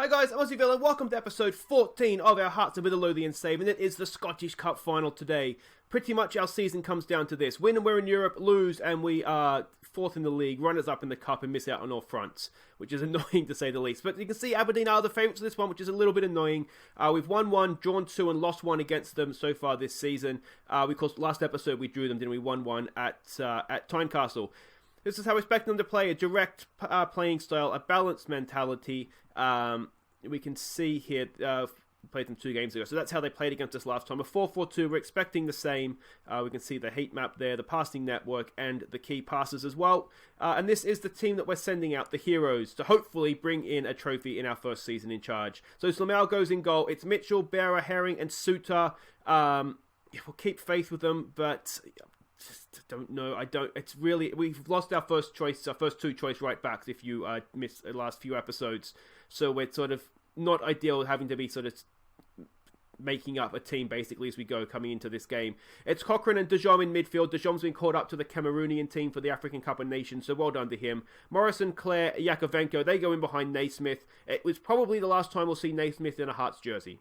Hi guys, I'm Aussie Villain. Welcome to episode 14 of our Hearts of Midlothian save, and it is the Scottish Cup final today. Pretty much our season comes down to this. Win and we're in Europe, lose and we are fourth in the league, runners up in the cup and miss out on all fronts, which is annoying to say the least. But you can see Aberdeen are the favourites of this one, which is a little bit annoying. We've won one, drawn two and lost one against them so far this season. Because last episode we drew them, didn't we? 1-1 at Tynecastle. This is how we expect them to play, a direct playing style, a balanced mentality. We can see here, we played them 2 games ago, so that's how they played against us last time. A 4-4-2, we're expecting the same. We can see the heat map there, the passing network, and the key passes as well. And this is the team that we're sending out, the heroes, to hopefully bring in a trophy in our first season in charge. So Slamel goes in goal. It's Mitchell, Bearer, Herring, and Suter. We'll keep faith with them, but just don't know. It's really, we've lost our first 2 choice right backs if you missed the last few episodes. So we're sort of not ideal having to be sort of making up a team basically as we go coming into this game. It's Cochrane and De Jong in midfield. De Jong's been called up to the Cameroonian team for the African Cup of Nations, so well done to him. Morrison, Clare, Yakovenko, they go in behind Naismith. It was probably the last time we'll see Naismith in a Hearts jersey.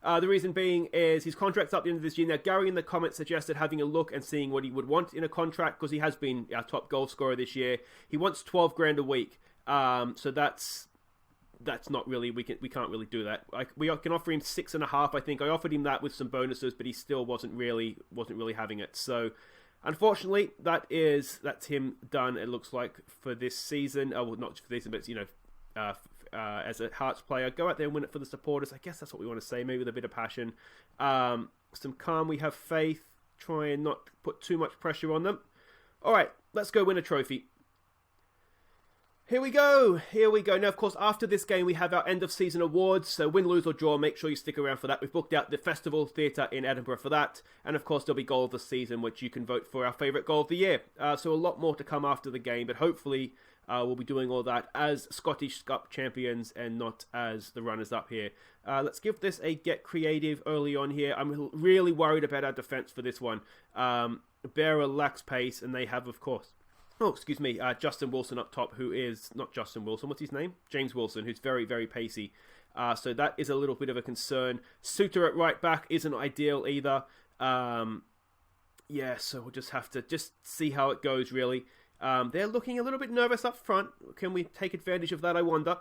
The reason being is his contract's up at the end of this year. Now, Gary in the comments suggested having a look and seeing what he would want in a contract because he has been our top goal scorer this year. He wants 12 grand a week, so that's not really, we can't really do that. We can offer him 6.5. I think I offered him that with some bonuses, but he still wasn't really having it. So unfortunately, that's him done. It looks like for this season. Well, not for this, but as a Hearts player, go out there and win it for the supporters. I guess that's what we want to say, maybe with a bit of passion. Some calm, we have faith. Try and not put too much pressure on them. All right, let's go win a trophy. Here we go. Now, of course, after this game, we have our end of season awards. So win, lose or draw, make sure you stick around for that. We've booked out the Festival Theatre in Edinburgh for that. And of course, there'll be goal of the season, which you can vote for our favourite goal of the year. So a lot more to come after the game, but hopefully we'll be doing all that as Scottish Cup champions and not as the runners-up here. Let's give this a get creative early on here. I'm really worried about our defence for this one. Bearer lacks pace, and they have, of course, Justin Wilson up top, who is not Justin Wilson. What's his name? James Wilson, who's very, very pacey. So that is a little bit of a concern. Suter at right back isn't ideal either. So we'll just have to see how it goes, really. They're looking a little bit nervous up front. Can we take advantage of that, I wonder?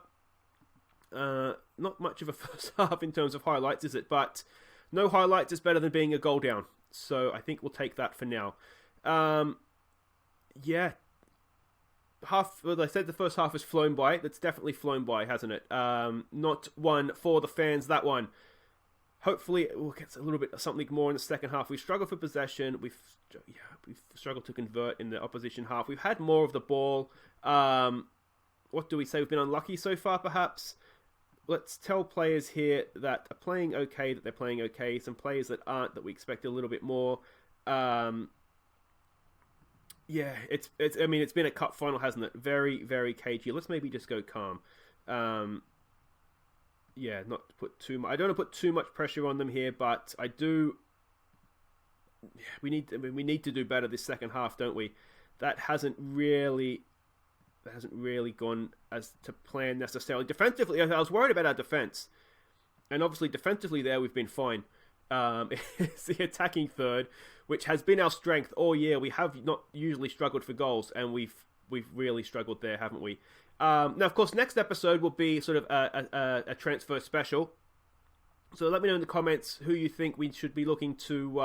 Not much of a first half in terms of highlights, is it? But no highlights is better than being a goal down. So I think we'll take that for now. I said the first half has flown by. That's definitely flown by, hasn't it? Not one for the fans, that one. Hopefully we'll get a little bit of something more in the second half. We've struggled for possession. We've struggled to convert in the opposition half. We've had more of the ball. What do we say? We've been unlucky so far, perhaps. Let's tell players here that are playing okay, that they're playing okay. Some players that aren't, that we expect a little bit more. It's been a cup final, hasn't it? Very, very cagey. Let's maybe just go calm. Not to put too much. I don't want to put too much pressure on them here, but I do. We need to do better this second half, don't we? That hasn't really gone as to plan necessarily. Defensively, I was worried about our defense, and obviously defensively there we've been fine. It's the attacking third, which has been our strength all year. We have not usually struggled for goals, and we've really struggled there, haven't we? Now, of course, next episode will be sort of a transfer special. So let me know in the comments who you think we should be looking to,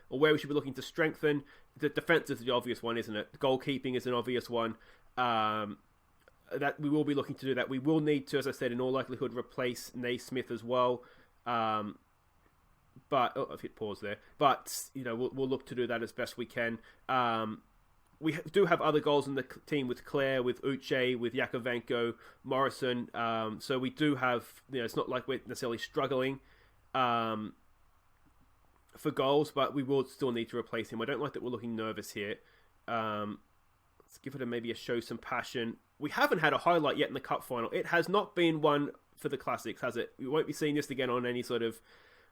or where we should be looking to strengthen. The defense is the obvious one, isn't it? Goalkeeping is an obvious one. That we will be looking to do that. We will need to, as I said, in all likelihood, replace Naismith as well. But I've hit pause there. But we'll look to do that as best we can. We do have other goals in the team with Clare, with Uche, with Yakovenko, Morrison. So we do have. It's not like we're necessarily struggling for goals, but we will still need to replace him. I don't like that we're looking nervous here. Let's give it maybe a show some passion. We haven't had a highlight yet in the cup final. It has not been one for the classics, has it? We won't be seeing this again on any sort of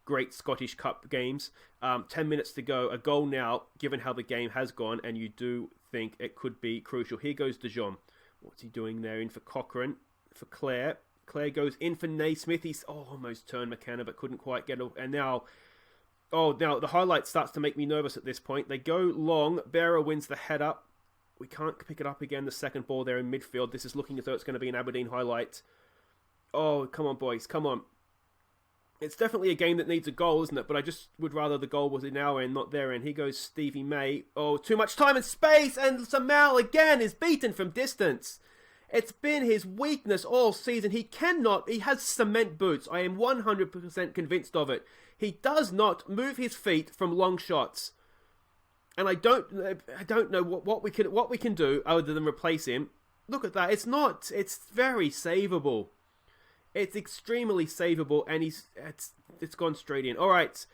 great Scottish Cup games. 10 minutes to go. A goal now, given how the game has gone, and you do think it could be crucial. Here goes De Jong. What's he doing there? In for Cochrane, for Clare. Claire goes in for Naismith. He's almost turned McKenna, but couldn't quite get it. And now, now the highlight starts to make me nervous at this point. They go long. Bearer wins the head up. We can't pick it up again. The second ball there in midfield. This is looking as though it's going to be an Aberdeen highlight. Oh, come on, boys. Come on. It's definitely a game that needs a goal, isn't it? But I just would rather the goal was in our end, not their end. Here goes Stevie May. Oh, too much time and space. And Samal again is beaten from distance. It's been his weakness all season. He has cement boots. I am 100% convinced of it. He does not move his feet from long shots. And I don't know what we can do other than replace him. Look at that. It's very savable. It's extremely savable, and it's gone straight in. All right,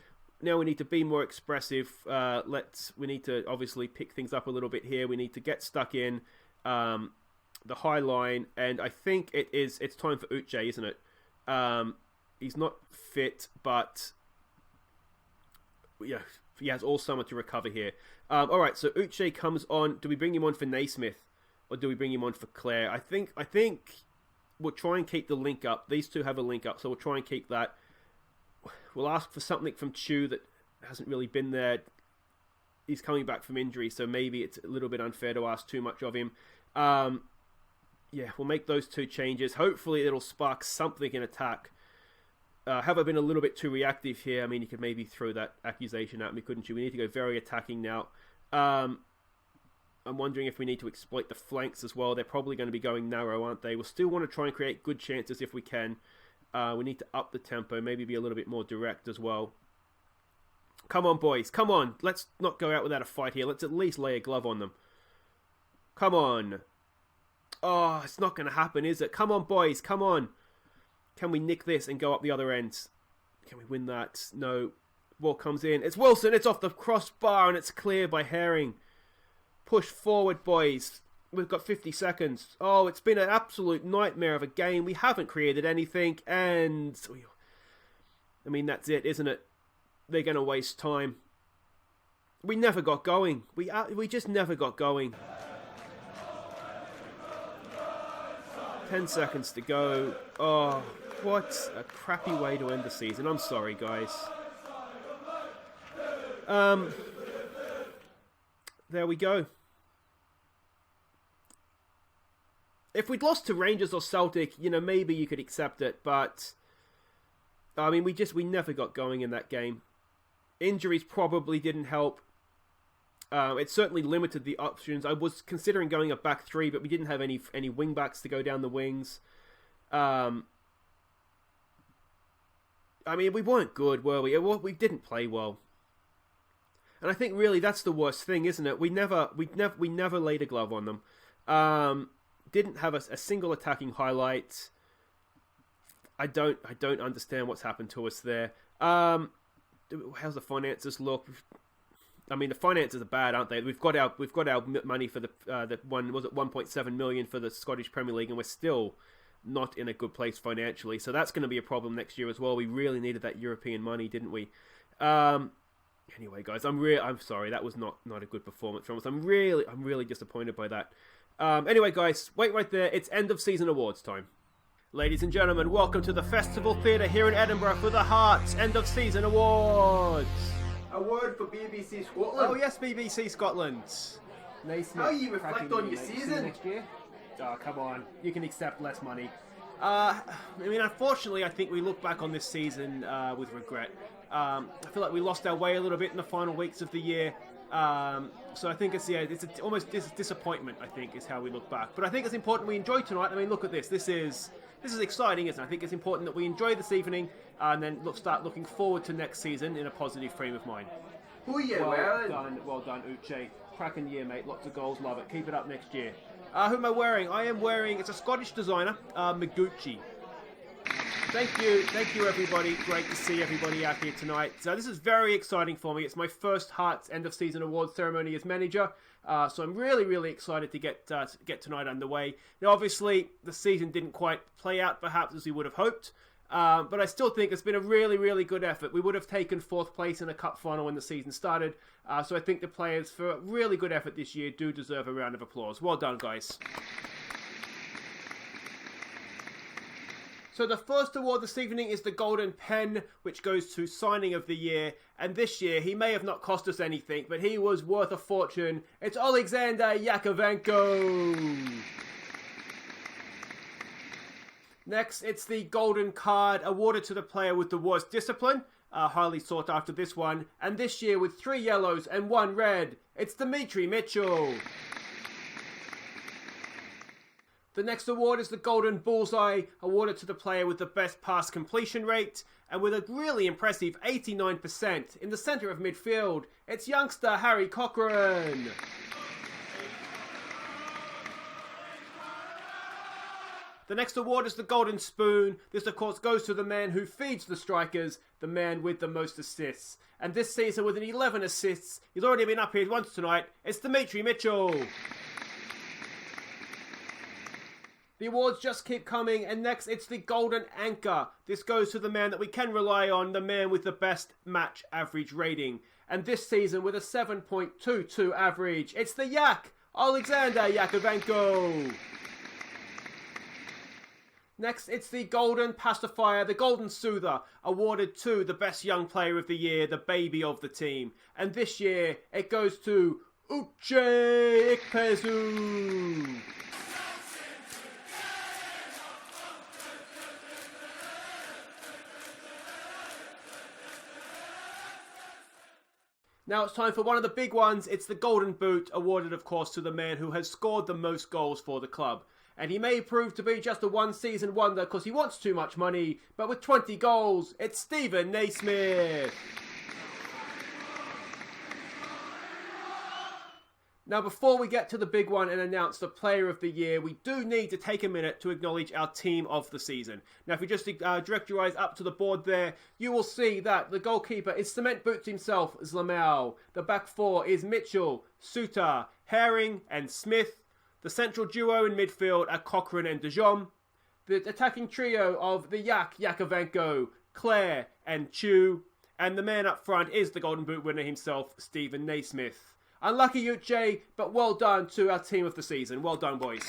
now we need to be more expressive. We need to obviously pick things up a little bit here. We need to get stuck in the high line, and I think it's time for Uche, isn't it? He's not fit, but yeah, he has all summer to recover here. All right, so Uche comes on. Do we bring him on for Naismith, or do we bring him on for Claire? I think we'll try and keep the link up. These two have a link up, so we'll try and keep that. We'll ask for something from Chu that hasn't really been there. He's coming back from injury, so maybe it's a little bit unfair to ask too much of him. Yeah, we'll make those two changes. Hopefully it'll spark something in attack. Have I been a little bit too reactive here? I mean, you could maybe throw that accusation at me, couldn't you? We need to go very attacking now. I'm wondering if we need to exploit the flanks as well. They're probably going to be going narrow, aren't they? We'll still want to try and create good chances if we can. We need to up the tempo, maybe be a little bit more direct as well. Come on, boys. Come on. Let's not go out without a fight here. Let's at least lay a glove on them. Come on. Oh, it's not going to happen, is it? Come on, boys. Come on. Can we nick this and go up the other end? Can we win that? No. Ball comes in. It's Wilson. It's off the crossbar and it's clear by Herring. Push forward, boys. We've got 50 seconds. Oh, it's been an absolute nightmare of a game. We haven't created anything. And I mean, that's it, isn't it? They're going to waste time. We never got going. We just never got going. 10 seconds to go. Oh, what a crappy way to end the season. I'm sorry, guys. There we go. If we'd lost to Rangers or Celtic, maybe you could accept it, but I mean, we never got going in that game. Injuries probably didn't help. It certainly limited the options. I was considering going a back three, but we didn't have any wing backs to go down the wings. I mean, we weren't good, were we? We didn't play well. And I think really that's the worst thing, isn't it? We never laid a glove on them. Didn't have a single attacking highlight. I don't understand what's happened to us there. How's the finances look? I mean, the finances are bad, aren't they? We've got our money for the 1.7 million for the Scottish Premier League, and we're still not in a good place financially. So that's going to be a problem next year as well. We really needed that European money, didn't we? Anyway, guys, I'm sorry. That was not a good performance from us. I'm really disappointed by that. Anyway, guys, wait right there. It's end of season awards time. Ladies and gentlemen, welcome to the Festival Theatre here in Edinburgh for the Hearts end of season awards. Award for BBC Scotland. Oh yes, BBC Scotland. Naismith. How you reflect on your season next year? Oh, come on. You can accept less money. I mean, unfortunately, I think we look back on this season with regret. I feel like we lost our way a little bit in the final weeks of the year. So I think it's almost disappointment, I think, is how we look back. But I think it's important we enjoy tonight. I mean, look at this. This is exciting, isn't it? I think it's important that we enjoy this evening and then start looking forward to next season in a positive frame of mind. Who are you wearing? Well done, Uche. Cracking year, mate. Lots of goals. Love it. Keep it up next year. Who am I wearing? I am wearing, it's a Scottish designer, Miguchi. Thank you everybody. Great to see everybody out here tonight. So this is very exciting for me. It's my first Hearts end of season awards ceremony as manager. So I'm really excited to get tonight underway. Now obviously the season didn't quite play out perhaps as we would have hoped. But I still think it's been a really good effort. We would have taken 4th place in a cup final when the season started. So I think the players, for a really good effort this year, do deserve a round of applause. Well done, guys. So the first award this evening is the Golden Pen, which goes to Signing of the Year. And this year, he may have not cost us anything, but he was worth a fortune. It's Alexander Yakovenko. Next, it's the Golden Card, awarded to the player with the worst discipline. Highly sought after this one. And this year, with 3 yellows and 1 red, it's Dimitri Mitchell. The next award is the Golden Bullseye, awarded to the player with the best pass completion rate, and with a really impressive 89% in the centre of midfield, it's youngster Harry Cochrane. The next award is the Golden Spoon. This, of course, goes to the man who feeds the strikers, the man with the most assists. And this season, with an 11 assists, he's already been up here once tonight, it's Dimitri Mitchell. The awards just keep coming, and next it's the Golden Anchor. This goes to the man that we can rely on, the man with the best match average rating. And this season, with a 7.22 average, it's the Yak, Alexander Yakovenko. Next, it's the Golden Pacifier, the Golden Soother, awarded to the best young player of the year, the baby of the team. And this year, it goes to Uche Ikpeazu. Now it's time for one of the big ones. It's the Golden Boot, awarded of course to the man who has scored the most goals for the club. And he may prove to be just a one-season wonder because he wants too much money, but with 20 goals, it's Stephen Naismith. Now, before we get to the big one and announce the player of the year, we do need to take a minute to acknowledge our team of the season. Now, if you just direct your eyes up to the board there, you will see that the goalkeeper is Cement Boots himself, Zlamau. The back four is Mitchell, Suter, Herring and Smith. The central duo in midfield are Cochrane and De Jong. The attacking trio of the Yakovenko, Clare and Chu. And the man up front is the Golden Boot winner himself, Stephen Naismith. Unlucky Uche, but well done to our team of the season. Well done, boys.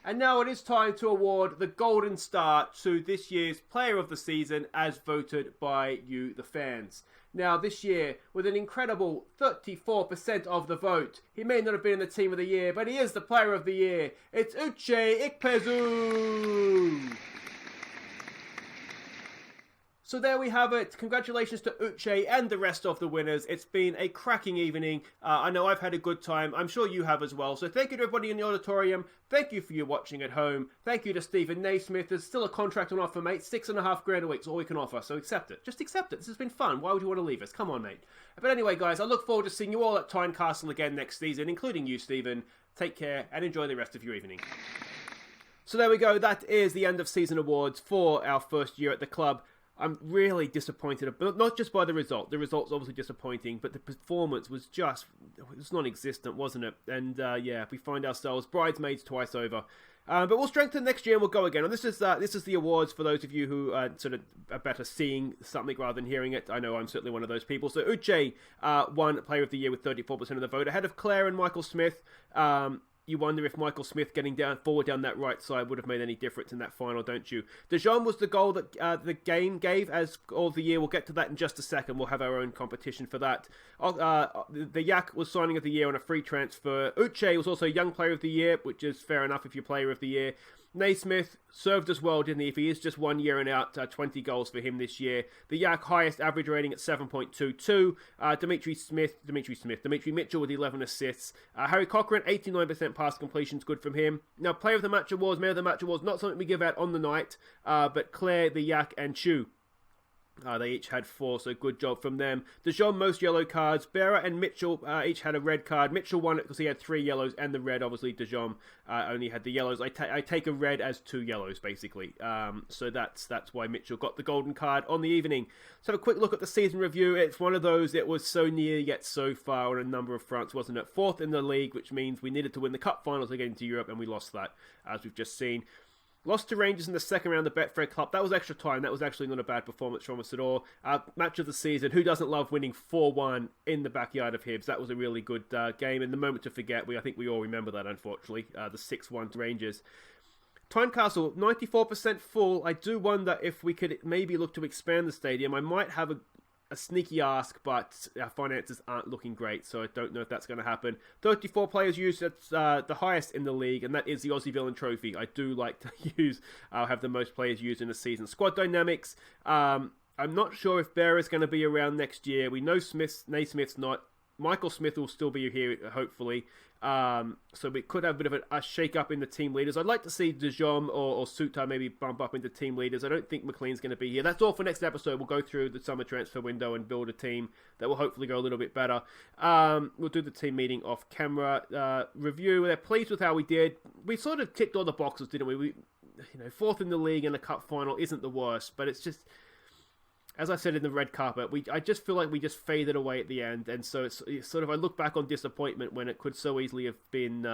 And now it is time to award the Golden Star to this year's Player of the Season as voted by you, the fans. Now, this year, with an incredible 34% of the vote, he may not have been in the Team of the Year, but he is the Player of the Year. It's Uche Ikpeazu. So there we have it. Congratulations to Uche and the rest of the winners. It's been a cracking evening. I know I've had a good time. I'm sure you have as well. So thank you to everybody in the auditorium. Thank you for your watching at home. Thank you to Stephen Naismith. There's still a contract on offer, mate. $6,500 a week is all we can offer. So accept it. Just accept it. This has been fun. Why would you want to leave us? Come on, mate. But anyway, guys, I look forward to seeing you all at Tynecastle again next season, including you, Stephen. Take care and enjoy the rest of your evening. So there we go. That is the end of season awards for our first year at the club. I'm really disappointed, but not just by the result. The result's obviously disappointing, but the performance was just, it was non-existent, wasn't it? And yeah, we find ourselves bridesmaids twice over. But we'll strengthen next year and we'll go again. And this is the awards for those of you who sort of are better seeing something rather than hearing it. I know I'm certainly one of those people. So Uche won Player of the Year with 34% of the vote, ahead of Clare and Michael Smith. You wonder if Michael Smith getting forward down that right side would have made any difference in that final, don't you? De Jong was the goal that the game gave as Goal of the Year. We'll get to that in just a second. We'll have our own competition for that. The Yak was Signing of the Year on a free transfer. Uche was also Young Player of the Year, which is fair enough if you're Player of the Year. Naismith served as well, didn't he? If he is just 1 year and out, 20 goals for him this year. The Yak highest average rating at 7.22. Dimitri Mitchell with 11 assists. Harry Cochrane, 89% pass completions, good from him. Now, Player of the Match awards, Man of the Match awards, not something we give out on the night, but Clare, the Yak, and Chu. They each had 4, so good job from them. De Jong, most yellow cards. Berra and Mitchell each had a red card. Mitchell won it because he had 3 yellows and the red. Obviously, De Jong only had the yellows. I take a red as 2 yellows, basically. So that's why Mitchell got the golden card on the evening. Let's have a quick look at the season review. It's one of those, it was so near yet so far on a number of fronts, wasn't it? 4th in the league, which means we needed to win the cup finals to get into Europe, and we lost that, as we've just seen. Lost to Rangers in the second round of the Betfred Cup. That was extra time. That was actually not a bad performance from us at all. Match of the season. Who doesn't love winning 4-1 in the backyard of Hibs? That was a really good game. And the moment to forget, I think we all remember that, unfortunately. The 6-1 to Rangers. Tynecastle, 94% full. I do wonder if we could maybe look to expand the stadium. I might have a sneaky ask, but our finances aren't looking great, so I don't know if that's going to happen. 34 players used. That's the highest in the league, and that is the Aussie Villain Trophy. I do like to have the most players used in a season. Squad dynamics. I'm not sure if Bear is going to be around next year. We know Naismith's not. Michael Smith will still be here, hopefully. So we could have a bit of a shake-up in the team leaders. I'd like to see De Jong or Suta maybe bump up into team leaders. I don't think McLean's going to be here. That's all for next episode. We'll go through the summer transfer window and build a team that will hopefully go a little bit better. We'll do the team meeting off camera. Review. They're pleased with how we did. We sort of ticked all the boxes, didn't we? Fourth in the league and a cup final isn't the worst, but it's just... As I said in the red carpet, I just feel like we just faded away at the end, and so it's sort of, I look back on disappointment when it could so easily have been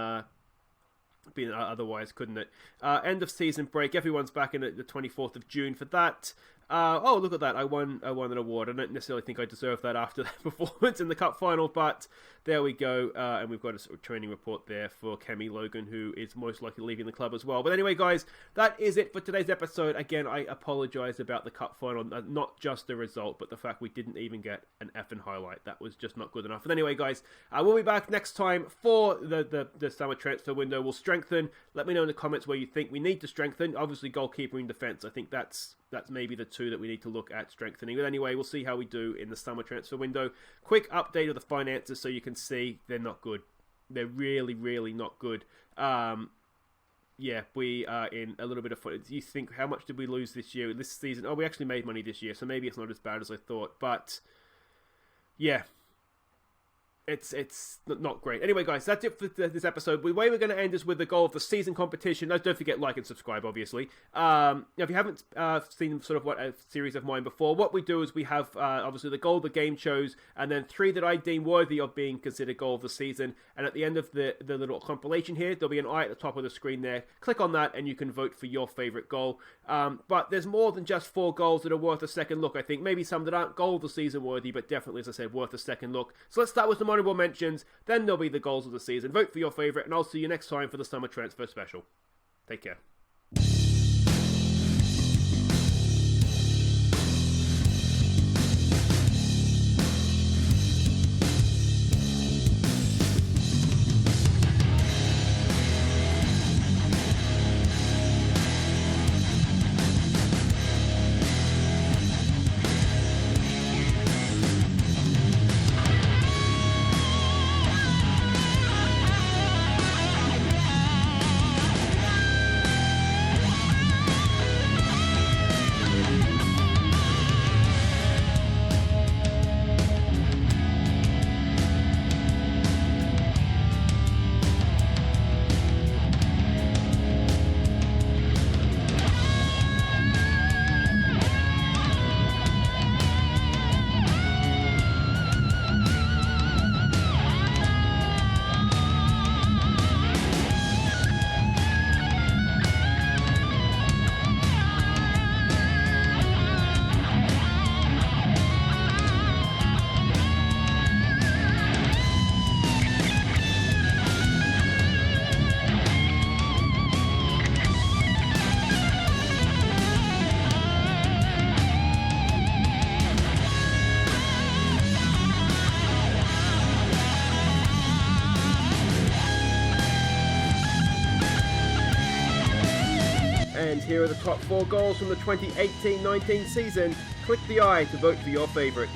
otherwise, couldn't it? End of season break. Everyone's back in the 24th of June for that. Oh, look at that. I won an award. I don't necessarily think I deserve that after that performance in the cup final, but there we go. And we've got a sort of training report there for Kemi Logan, who is most likely leaving the club as well. But anyway, guys, that is it for today's episode. Again, I apologise about the cup final. Not just the result, but the fact we didn't even get an effing highlight. That was just not good enough. But anyway, guys, we'll be back next time for the summer transfer window. We'll strengthen. Let me know in the comments where you think we need to strengthen. Obviously, goalkeeper and defence. I think that's maybe the two that we need to look at strengthening. But anyway, we'll see how we do in the summer transfer window. Quick update of the finances so you can see they're not good. They're really, really not good. Yeah, we are in a little bit of fun. You think, how much did we lose this year, this season? Oh, we actually made money this year, so maybe it's not as bad as I thought. But, yeah. It's not great. Anyway, guys, that's it for this episode. The way we're going to end is with the goal of the season competition. Don't forget, like and subscribe, obviously. If you haven't seen sort of what a series of mine before, what we do is we have, obviously, the goal of the game chose, and then 3 that I deem worthy of being considered goal of the season. And at the end of the little compilation here, there'll be an eye at the top of the screen there. Click on that, and you can vote for your favourite goal. But there's more than just 4 goals that are worth a second look, I think. Maybe some that aren't goal of the season worthy, but definitely, as I said, worth a second look. So let's start with some honourable mentions, then there'll be the goals of the season. Vote for your favourite, and I'll see you next time for the summer transfer special. Take care. And here are the top 4 goals from the 2018-19 season. Click the eye to vote for your favourite.